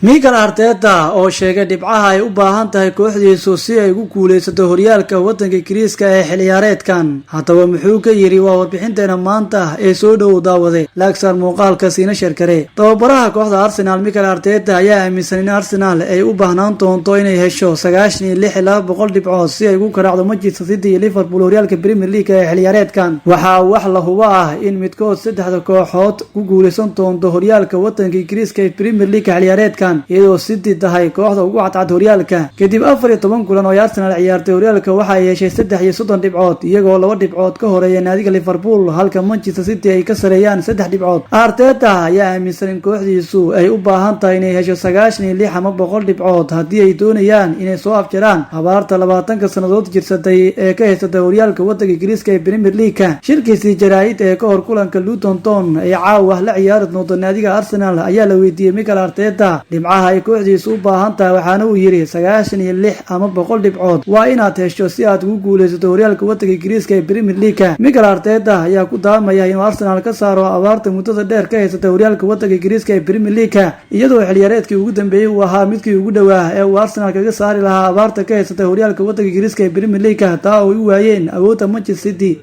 Mikel Arteta oo sheegay dhibcaha ay u baahan tahay kooxdiisu si ay ugu guuleysato horyaalka wadanka Ingiriiska ee xilli ciyaareedkan. Haddaba muxuu ka yiri waa warbixinteena maanta ee soo dhow daawade laagsan muuqaalka siina sheerkare. Tababaraha kooxda Arsenal Mikel Arteta ayaa aaminsan in Arsenal ay u baahnaan doonto inay hesho 96,200 dhibcood si ay ugu karaacdo Manchester City iyo Liverpool horyaalka Premier League ee xilli ciyaareedkan. Waxa wax la hubo ah in midkood saddexda kooxood ku guuleysan doonto horyaalka wadanka Ingiriiska ee Premier League xilli ciyaareedkan. iyadoo City tahay kooxda ugu cadcad horyaalka kadib 14 kulan oo Arsenal ciyaartay horyaalka waxa ay yeeshay 33 dhibcood iyagoo 2 dhibcood ka horeeya naadiga Liverpool halka Manchester City ay ka sareeyaan 3 dhibcood. Arteta ayaa aaminsan in kooxdiisu ay u baahan tahay inay hesho 96,200 dhibcood haddii ay doonayaan inay soo afjaraan abaarta 20 sanadood jirsatay ee ka haysata horyaalka wadanka Ingiriiska ee Premier League. Shirkiisii jaraa'id ee ka hor kulanka Luton Town ee caawa la ciyaari doonto naadiga Arsenal ayaa la weydiiyay Mikel Arteta dhibcaha ay kooxdiisu u baahan tahay waxaana uu yiri 96,200 dhibcood waa inaad hesho si aad ugu guuleysato horyaalka wadanka Ingiriiska ee Premier League. Mikel Arteta ayaa ku daamaya in Arsenal ka saaro abaarta muddada dheer ka haysata horyaalka wadanka Ingiriiska ee Premier League iyadoo xilli ciyaareedkii ugu dambeeyay uu ahaa midkii ugu dhawaa ee uu Arsenal kaga saari lahaa abaarta ka haysata horyaalka wadanka Ingiriiska ee Premier League taa oo ay u waayeen awoodda Manchester City.